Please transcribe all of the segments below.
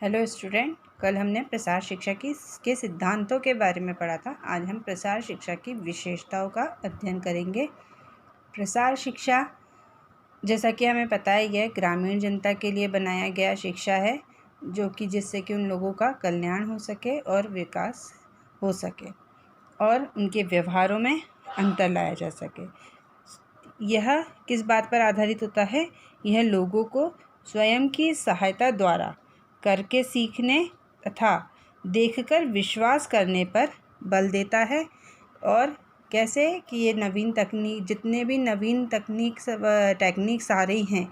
Hello student, कल हमने प्रसार शिक्षा के सिद्धांतों के बारे में पढ़ा था। आज हम प्रसार शिक्षा की विशेषताओं का अध्ययन करेंगे। प्रसार शिक्षा, जैसा कि हमें पता ही है, ग्रामीण जनता के लिए बनाया गया शिक्षा है, जो कि जिससे कि उन लोगों का कल्याण हो सके और विकास हो सके और उनके व्यवहारों में अंतर लाया जा सके। यह किस बात पर आधारित होता है? यह लोगों को स्वयं की सहायता द्वारा करके सीखने तथा देखकर विश्वास करने पर बल देता है। और कैसे कि ये नवीन तकनीक, जितने भी नवीन टेक्निक्स आ रही हैं,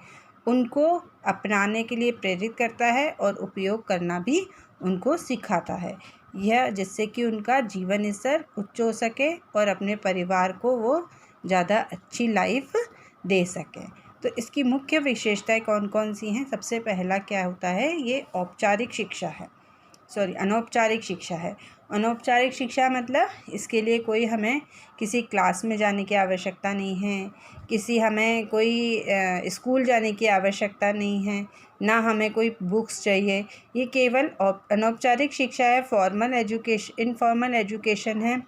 उनको अपनाने के लिए प्रेरित करता है और उपयोग करना भी उनको सिखाता है। यह जिससे कि उनका जीवन स्तर उच्च हो सके और अपने परिवार को वो ज़्यादा अच्छी लाइफ दे सकें। तो इसकी मुख्य विशेषताएं कौन कौन सी हैं? सबसे पहला क्या होता है, ये अनौपचारिक शिक्षा है। अनौपचारिक शिक्षा मतलब इसके लिए कोई हमें किसी क्लास में जाने की आवश्यकता नहीं है, हमें कोई स्कूल जाने की आवश्यकता नहीं है, ना हमें कोई बुक्स चाहिए। ये केवल अनौपचारिक शिक्षा है। इनफॉर्मल एजुकेशन है।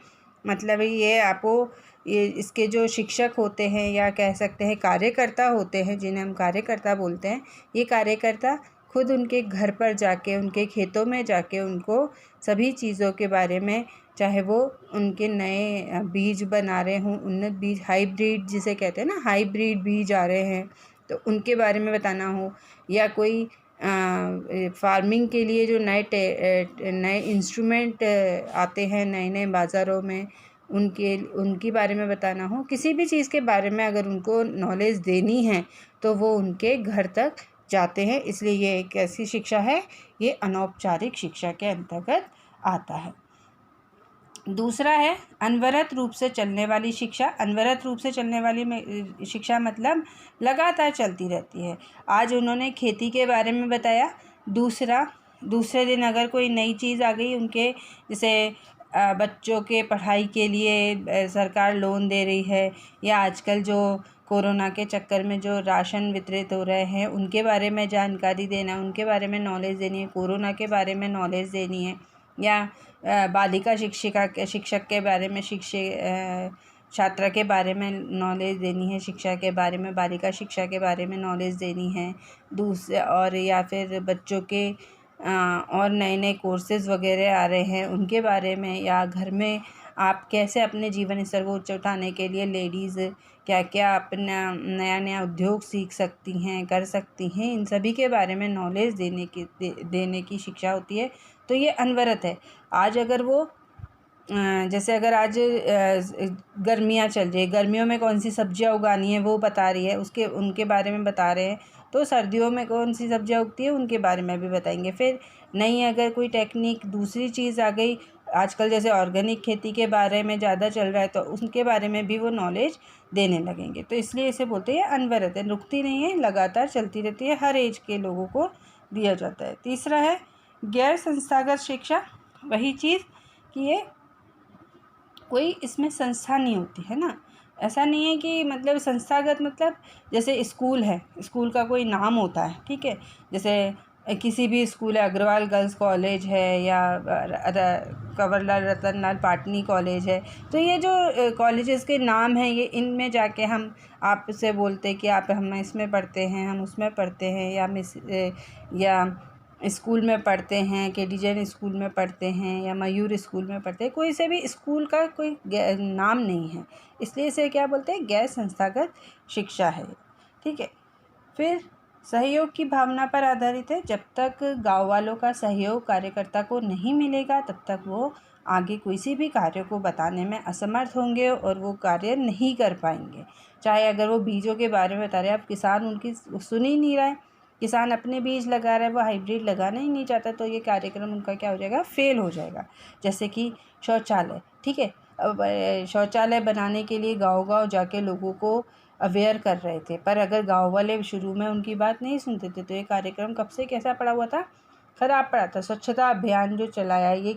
मतलब ये आपको इसके जो शिक्षक होते हैं या कह सकते हैं कार्यकर्ता होते हैं, जिन्हें हम कार्यकर्ता बोलते हैं, ये कार्यकर्ता खुद उनके घर पर जाके, उनके खेतों में जाके उनको सभी चीज़ों के बारे में, चाहे वो उनके नए बीज बना रहे हों, उन्नत बीज, हाइब्रिड जिसे कहते हैं ना, हाइब्रिड बीज आ रहे हैं, तो उनके बारे में बताना हो, या कोई फार्मिंग के लिए जो नए इंस्ट्रूमेंट आते हैं नए नए बाज़ारों में, उनके बारे में बताना हो, किसी भी चीज़ के बारे में अगर उनको नॉलेज देनी है तो वो उनके घर तक जाते हैं। इसलिए ये एक ऐसी शिक्षा है, ये अनौपचारिक शिक्षा के अंतर्गत आता है। दूसरा है अनवरत रूप से चलने वाली शिक्षा। अनवरत रूप से चलने वाली शिक्षा मतलब लगातार चलती रहती है। आज उन्होंने खेती के बारे में बताया, दूसरे दिन अगर कोई नई चीज़ आ गई, उनके जैसे बच्चों के पढ़ाई के लिए सरकार लोन दे रही है, या आजकल जो कोरोना के चक्कर में जो राशन वितरित हो रहे हैं उनके बारे में जानकारी देना, उनके बारे में नॉलेज देनी है, कोरोना के बारे में नॉलेज देनी है, या बालिका शिक्षक के बारे में, छात्रा के बारे में नॉलेज देनी है, शिक्षा के बारे में, बालिका शिक्षा के बारे में नॉलेज देनी है। और या फिर बच्चों के और नए नए कोर्सेज़ वगैरह आ रहे हैं उनके बारे में, या घर में आप कैसे अपने जीवन स्तर को ऊंचा उठाने के लिए लेडीज़ क्या क्या अपना नया नया उद्योग सीख सकती हैं, कर सकती हैं, इन सभी के बारे में नॉलेज देने की शिक्षा होती है। तो ये अनवरत है। आज अगर वो जैसे अगर आज गर्मियाँ चल रही है, गर्मियों में कौन सी सब्जियाँ उगानी है वो बता रही है, उनके बारे में बता रहे हैं। तो सर्दियों में कौन सी सब्जियाँ उगती है उनके बारे में भी बताएंगे। फिर नई अगर कोई टेक्निक, दूसरी चीज़ आ गई, आजकल जैसे ऑर्गेनिक खेती के बारे में ज़्यादा चल रहा है, तो उनके बारे में भी वो नॉलेज देने लगेंगे। तो इसलिए इसे बोलते हैं अनवरत है, रुकती नहीं है, लगातार चलती रहती है, हर एज के लोगों को दिया जाता है। तीसरा है गैर संस्थागत शिक्षा। वही चीज़ कि ये कोई इसमें संस्था नहीं होती है ना। ऐसा नहीं है कि मतलब संस्थागत मतलब जैसे स्कूल है, स्कूल का कोई नाम होता है, ठीक है। जैसे किसी भी स्कूल है, अग्रवाल गर्ल्स कॉलेज है, या कंवरलाल रतनलाल पाटनी कॉलेज है, तो ये जो कॉलेजेस के नाम हैं, ये इनमें जाके हम आपसे बोलते हैं कि हम इसमें पढ़ते हैं, हम उसमें पढ़ते हैं, या स्कूल में पढ़ते हैं, केडीजन स्कूल में पढ़ते हैं, या मयूर स्कूल में पढ़ते हैं। कोई से भी स्कूल का कोई नाम नहीं है, इसलिए इसे क्या बोलते हैं, गैर संस्थागत शिक्षा है, ठीक है। फिर सहयोग की भावना पर आधारित है। जब तक गांव वालों का सहयोग कार्यकर्ता को नहीं मिलेगा, तब तक वो आगे किसी भी कार्य को बताने में असमर्थ होंगे और वो कार्य नहीं कर पाएंगे। चाहे अगर वो बीजों के बारे में बता रहे हैं, अब किसान उनकी सुन ही नहीं रहा है, किसान अपने बीज लगा रहा है, वो हाइब्रिड लगाना ही नहीं चाहता, तो ये कार्यक्रम उनका क्या हो जाएगा, फेल हो जाएगा। जैसे कि शौचालय, ठीक है। अब शौचालय बनाने के लिए गांव-गांव जाके लोगों को अवेयर कर रहे थे, पर अगर गांव वाले शुरू में उनकी बात नहीं सुनते थे, तो ये कार्यक्रम कब से कैसा पड़ा हुआ था, ख़राब पड़ा था। स्वच्छता अभियान जो चलाया, ये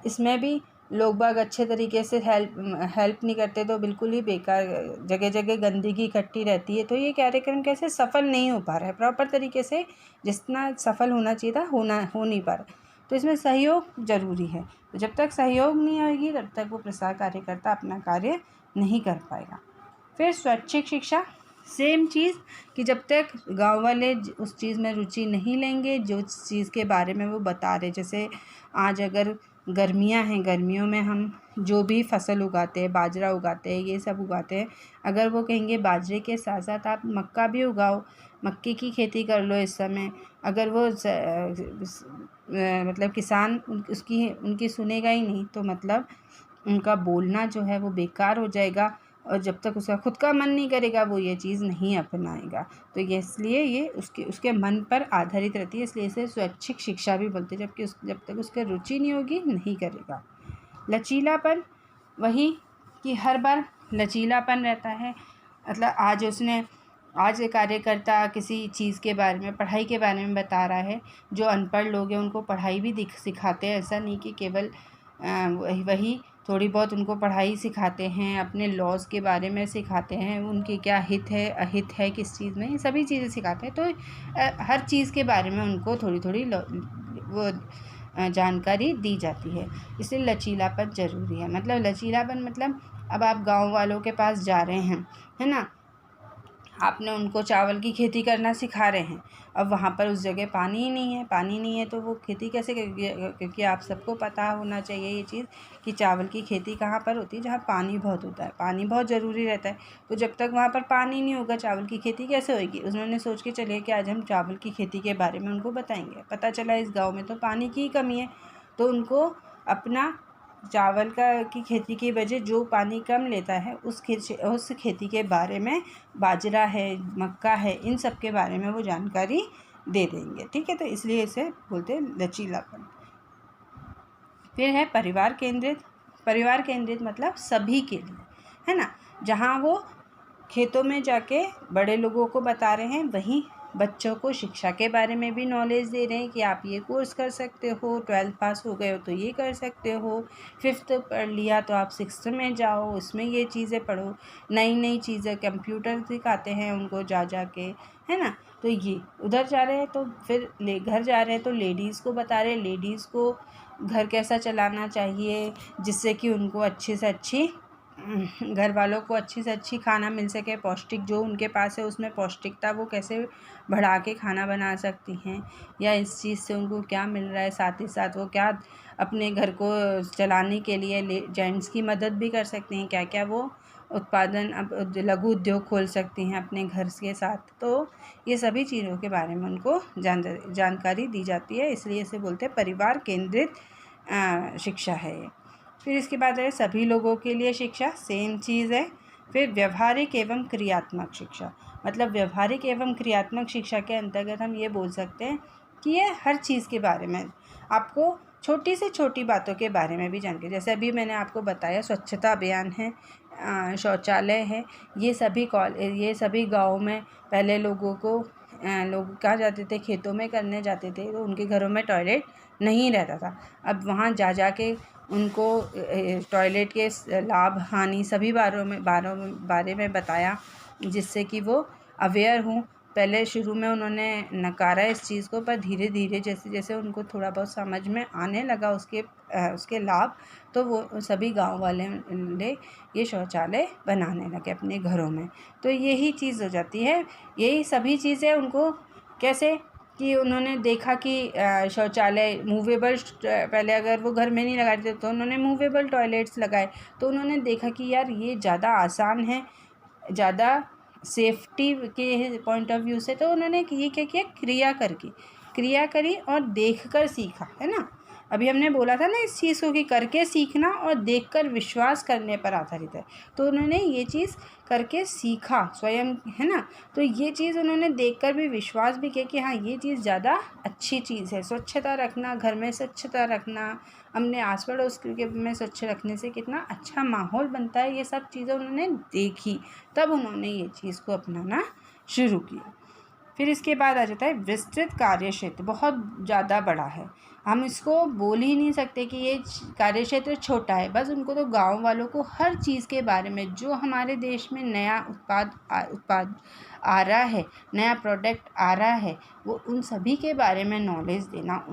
इसमें भी लोग बाग अच्छे तरीके से हेल्प नहीं करते तो बिल्कुल ही बेकार, जगह जगह गंदगी इकट्ठी रहती है, तो ये कार्यक्रम कैसे सफल नहीं हो पा रहा है प्रॉपर तरीके से, जितना सफल होना चाहिए था हो नहीं पा रहा। तो इसमें सहयोग ज़रूरी है। तो जब तक सहयोग नहीं होगी तब तक वो प्रसार कार्यकर्ता अपना कार्य नहीं कर पाएगा। फिर स्वैच्छिक शिक्षा, सेम चीज़ कि जब तक गांव वाले उस चीज़ में रुचि नहीं लेंगे जो चीज़ के बारे में वो बता रहे, जैसे आज अगर गर्मियां हैं, गर्मियों में हम जो भी फसल उगाते हैं, बाजरा उगाते हैं, ये सब उगाते हैं, अगर वो कहेंगे बाजरे के साथ साथ आप मक्का भी उगाओ, मक्के की खेती कर लो इस समय, अगर वो मतलब किसान उनकी सुनेगा ही नहीं, तो मतलब उनका बोलना जो है वो बेकार हो जाएगा, और जब तक उसका खुद का मन नहीं करेगा वो ये चीज़ नहीं अपनाएगा। तो ये इसलिए ये उसके मन पर आधारित रहती है, इसलिए इसे स्वैच्छिक शिक्षा भी बोलते हैं, जबकि जब तक उसके रुचि नहीं होगी नहीं करेगा। लचीलापन, वही कि हर बार लचीलापन रहता है, मतलब आज एक कार्यकर्ता किसी चीज़ के बारे में, पढ़ाई के बारे में बता रहा है, जो अनपढ़ लोग हैं उनको पढ़ाई भी सिखाते हैं, ऐसा नहीं कि केवल वही थोड़ी बहुत उनको पढ़ाई सिखाते हैं, अपने लॉज के बारे में सिखाते हैं, उनके क्या हित है अहित है किस चीज़ में, ये सभी चीज़ें सिखाते हैं। तो हर चीज़ के बारे में उनको थोड़ी थोड़ी वो जानकारी दी जाती है, इसलिए लचीलापन ज़रूरी है। मतलब लचीलापन मतलब अब आप गांव वालों के पास जा रहे हैं, है ना, आपने उनको चावल की खेती करना सिखा रहे हैं, अब वहाँ पर उस जगह पानी ही नहीं है तो वो खेती कैसे करेंगे, क्योंकि आप सबको पता होना चाहिए ये चीज़ कि चावल की खेती कहाँ पर होती है, जहाँ पानी बहुत होता है, पानी बहुत ज़रूरी रहता है। तो जब तक वहाँ पर पानी नहीं होगा चावल की खेती कैसे होगी। उन्होंने सोच के चले कि आज हम चावल की खेती के बारे में उनको बताएंगे, पता चला इस गाँव में तो पानी की ही कमी है, तो उनको अपना चावल की खेती की वजह जो पानी कम लेता है उस खेती के बारे में, बाजरा है, मक्का है, इन सब के बारे में वो जानकारी दे देंगे। ठीक है, तो इसलिए इसे बोलते हैं लचीलापन। फिर है परिवार केंद्रित। परिवार केंद्रित मतलब सभी के लिए, है ना, जहाँ वो खेतों में जाके बड़े लोगों को बता रहे हैं, वहीं बच्चों को शिक्षा के बारे में भी नॉलेज दे रहे हैं कि आप ये कोर्स कर सकते हो, 12th पास हो गए हो तो ये कर सकते हो, 5th पढ़ लिया तो आप 6th में जाओ, उसमें ये चीज़ें पढ़ो, नई नई चीज़ें, कंप्यूटर सिखाते हैं उनको जा के, है ना। तो ये उधर जा रहे हैं तो फिर घर जा रहे हैं तो लेडीज़ को बता रहे हैं, लेडीज़ को घर कैसा चलाना चाहिए जिससे कि उनको अच्छे से अच्छी, घर वालों को अच्छी से अच्छी खाना मिल सके, पौष्टिक जो उनके पास है उसमें पौष्टिकता वो कैसे बढ़ा के खाना बना सकती हैं, या इस चीज़ से उनको क्या मिल रहा है, साथ ही साथ वो क्या अपने घर को चलाने के लिए जेंट्स की मदद भी कर सकते हैं, क्या क्या वो उत्पादन अब लघु उद्योग खोल सकती हैं अपने घर के साथ। तो ये सभी चीज़ों के बारे में उनको जानकारी दी जाती है, इसलिए इसे बोलते हैं परिवार केंद्रित शिक्षा है ये। फिर इसके बाद है सभी लोगों के लिए शिक्षा, सेम चीज़ है। फिर व्यवहारिक एवं क्रियात्मक शिक्षा, मतलब व्यवहारिक एवं क्रियात्मक शिक्षा के अंतर्गत हम ये बोल सकते हैं कि ये हर चीज़ के बारे में आपको छोटी से छोटी बातों के बारे में भी जानकारी, जैसे अभी मैंने आपको बताया स्वच्छता अभियान है, शौचालय है, ये सभी गाँव में पहले लोग कहाँ जाते थे, खेतों में करने जाते थे, तो उनके घरों में टॉयलेट नहीं रहता था। अब वहाँ जा के उनको टॉयलेट के लाभ हानि सभी बारे में बताया, जिससे कि वो अवेयर हों। पहले शुरू में उन्होंने नकारा इस चीज़ को, पर धीरे धीरे जैसे जैसे उनको थोड़ा बहुत समझ में आने लगा उसके लाभ, तो वो सभी गांव वाले ये शौचालय बनाने लगे अपने घरों में। तो यही चीज़ हो जाती है, यही सभी चीज़ें उनको कैसे कि उन्होंने देखा कि शौचालय मूवेबल, पहले अगर वो घर में नहीं लगाते तो उन्होंने मूवेबल टॉयलेट्स लगाए, तो उन्होंने देखा कि यार ये ज़्यादा आसान है, ज़्यादा सेफ्टी के पॉइंट ऑफ व्यू से, तो उन्होंने ये क्या किया, क्रिया करी और देखकर सीखा, है ना। अभी हमने बोला था ना इस चीज़ को कि करके सीखना और देखकर विश्वास करने पर आधारित है, तो उन्होंने ये चीज़ करके सीखा स्वयं, है ना। तो ये चीज़ उन्होंने देखकर भी विश्वास भी किया कि हाँ ये चीज़ ज़्यादा अच्छी चीज़ है। स्वच्छता रखना, घर में स्वच्छता रखना, अपने आस पड़ोस के में स्वच्छ रखने से कितना अच्छा माहौल बनता है, ये सब चीज़ें उन्होंने देखी, तब उन्होंने ये चीज़ को अपनाना शुरू किया। फिर इसके बाद आ जाता है विस्तृत कार्य क्षेत्र, बहुत ज़्यादा बड़ा है, हम इसको बोल ही नहीं सकते कि ये कार्य क्षेत्र छोटा है। बस उनको तो गांव वालों को हर चीज़ के बारे में, जो हमारे देश में नया उत्पाद आ रहा है, नया प्रोडक्ट आ रहा है, वो उन सभी के बारे में नॉलेज देना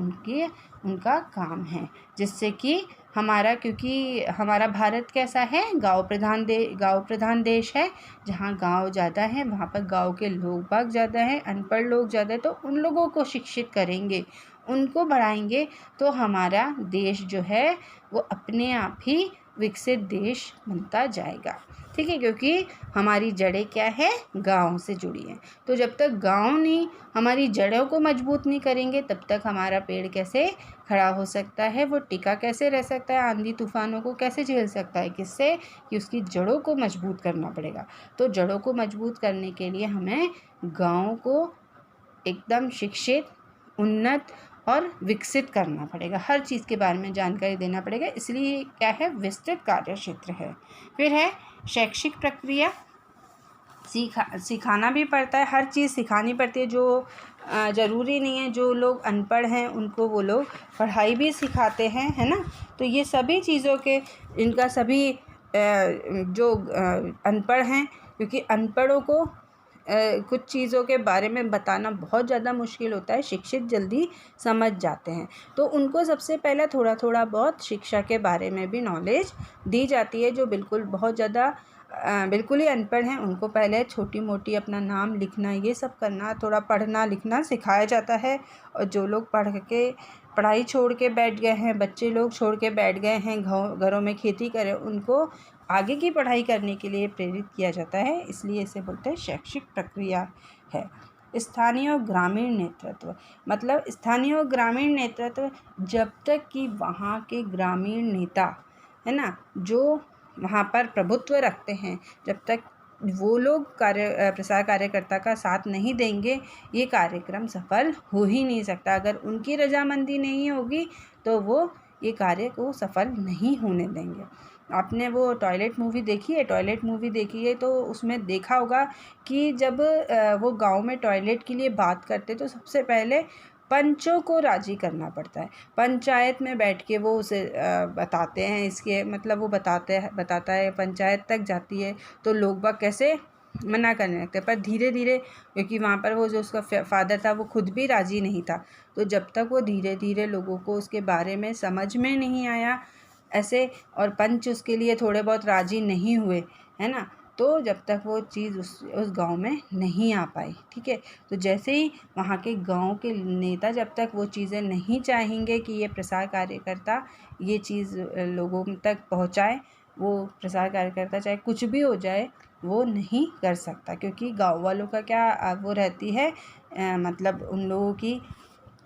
उनका काम है। जिससे कि क्योंकि हमारा भारत कैसा है, गांव प्रधान देश है, जहाँ गांव ज़्यादा है, वहाँ पर गांव के लोग बाग ज़्यादा हैं, अनपढ़ लोग ज़्यादा है। तो उन लोगों को शिक्षित करेंगे, उनको बढ़ाएंगे, तो हमारा देश जो है वो अपने आप ही विकसित देश बनता जाएगा। ठीक है, क्योंकि हमारी जड़ें क्या है, गांव से जुड़ी हैं। तो जब तक गांव नहीं हमारी जड़ों को मजबूत नहीं करेंगे, तब तक हमारा पेड़ कैसे खड़ा हो सकता है, वो टिका कैसे रह सकता है, आंधी तूफानों को कैसे झेल सकता है, किससे, कि उसकी जड़ों को मजबूत करना पड़ेगा। तो जड़ों को मजबूत करने के लिए हमें गाँव को एकदम शिक्षित, उन्नत और विकसित करना पड़ेगा, हर चीज़ के बारे में जानकारी देना पड़ेगा। इसलिए क्या है, विस्तृत कार्य क्षेत्र है। फिर है शैक्षिक प्रक्रिया, सिखाना भी पड़ता है, हर चीज़ सिखानी पड़ती है। जो ज़रूरी नहीं है जो लोग अनपढ़ हैं उनको वो लोग पढ़ाई भी सिखाते हैं, है ना। तो ये सभी चीज़ों के, इनका सभी जो अनपढ़ हैं, क्योंकि अनपढ़ों को कुछ चीज़ों के बारे में बताना बहुत ज़्यादा मुश्किल होता है, शिक्षित जल्दी समझ जाते हैं। तो उनको सबसे पहले थोड़ा बहुत शिक्षा के बारे में भी नॉलेज दी जाती है। जो बहुत ज़्यादा बिल्कुल ही अनपढ़ हैं, उनको पहले छोटी मोटी अपना नाम लिखना, ये सब करना, थोड़ा पढ़ना लिखना सिखाया जाता है। और जो लोग पढ़ाई छोड़ के बैठ गए हैं, बच्चे लोग छोड़ के बैठ गए हैं, घरों में खेती करें, उनको आगे की पढ़ाई करने के लिए प्रेरित किया जाता है। इसलिए इसे बोलते हैं शैक्षिक प्रक्रिया है। स्थानीय और ग्रामीण नेतृत्व, मतलब स्थानीय और ग्रामीण नेतृत्व, जब तक कि वहाँ के ग्रामीण नेता, है ना, जो वहाँ पर प्रभुत्व रखते हैं, जब तक वो लोग प्रसार कार्यकर्ता का साथ नहीं देंगे, ये कार्यक्रम सफल हो ही नहीं सकता। अगर उनकी रजामंदी नहीं होगी तो वो ये कार्य को सफल नहीं होने देंगे। आपने वो टॉयलेट मूवी देखी है, तो उसमें देखा होगा कि जब वो गांव में टॉयलेट के लिए बात करते तो सबसे पहले पंचों को राज़ी करना पड़ता है। पंचायत में बैठ के वो उसे बताते हैं, इसके मतलब वो बताता है, पंचायत तक जाती है, तो लोग बाग कैसे मना करने लगते हैं। पर धीरे धीरे, क्योंकि वहाँ पर वो जो उसका फादर था वो खुद भी राज़ी नहीं था, तो जब तक वो धीरे धीरे लोगों को उसके बारे में समझ में नहीं आया ऐसे, और पंच उसके लिए थोड़े बहुत राज़ी नहीं हुए, है ना, तो जब तक वो चीज़ उस गांव में नहीं आ पाई। ठीक है, तो जैसे ही वहाँ के गांव के नेता जब तक वो चीज़ें नहीं चाहेंगे कि ये प्रसार कार्यकर्ता ये चीज़ लोगों तक पहुँचाए, वो प्रसार कार्यकर्ता चाहे कुछ भी हो जाए वो नहीं कर सकता। क्योंकि गांव वालों का क्या वो रहती है, मतलब उन लोगों की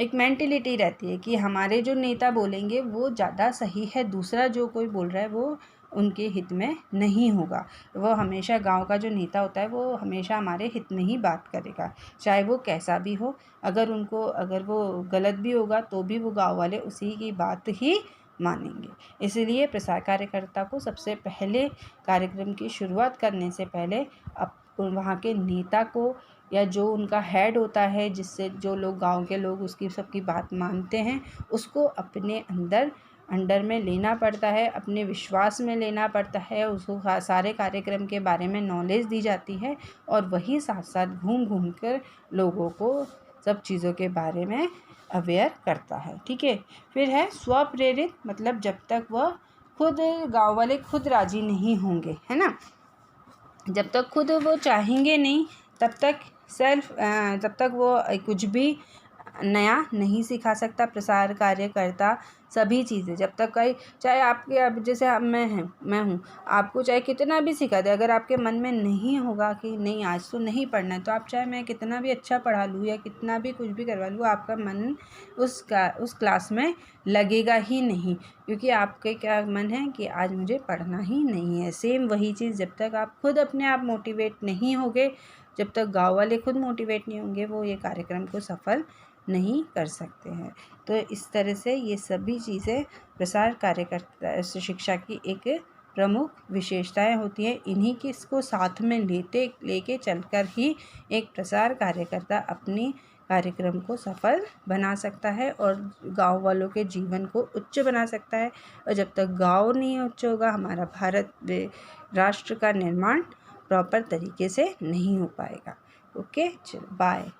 एक मेंटिलिटी रहती है कि हमारे जो नेता बोलेंगे वो ज़्यादा सही है, दूसरा जो कोई बोल रहा है वो उनके हित में नहीं होगा। वो हमेशा गांव का जो नेता होता है वो हमेशा हमारे हित में ही बात करेगा, चाहे वो कैसा भी हो। अगर वो गलत भी होगा तो भी वो गांव वाले उसी की बात ही मानेंगे। इसलिए प्रसार कार्यकर्ता को सबसे पहले कार्यक्रम की शुरुआत करने से पहले वहाँ के नेता को, या जो उनका हेड होता है, जिससे जो लोग गांव के लोग उसकी सबकी बात मानते हैं, उसको अपने अंडर में लेना पड़ता है, अपने विश्वास में लेना पड़ता है। उसको सारे कार्यक्रम के बारे में नॉलेज दी जाती है, और वही साथ साथ घूम कर लोगों को सब चीज़ों के बारे में अवेयर करता है। ठीक है, फिर है स्वप्रेरित, मतलब जब तक वह गांव वाले खुद राज़ी नहीं होंगे, है ना, जब तक खुद वो चाहेंगे नहीं, तब तक वो कुछ भी नया नहीं सिखा सकता प्रसार कार्यकर्ता। सभी चीज़ें जब तक चाहे आपके, अब जैसे मैं हूँ, आपको चाहे कितना भी सिखा दे, अगर आपके मन में नहीं होगा कि नहीं आज तो नहीं पढ़ना है, तो आप चाहे मैं कितना भी अच्छा पढ़ा लूँ या कितना भी कुछ भी करवा लूँ, आपका मन उस क्लास में लगेगा ही नहीं, क्योंकि आपके क्या मन है कि आज मुझे पढ़ना ही नहीं है। सेम वही चीज़, जब तक आप खुद अपने आप मोटिवेट नहीं होगे, जब तक गाँव वाले खुद मोटिवेट नहीं होंगे, वो ये कार्यक्रम को सफल नहीं कर सकते हैं। तो इस तरह से ये सभी चीज़ें प्रसार कार्यकर्ता शिक्षा की एक प्रमुख विशेषताएं होती हैं। इन्हीं की इसको साथ में लेके चलकर ही एक प्रसार कार्यकर्ता अपनी कार्यक्रम को सफल बना सकता है और गांव वालों के जीवन को उच्च बना सकता है। और जब तक गांव नहीं उच्च होगा, हमारा भारत राष्ट्र का निर्माण प्रॉपर तरीके से नहीं हो पाएगा। ओके, चलो बाय।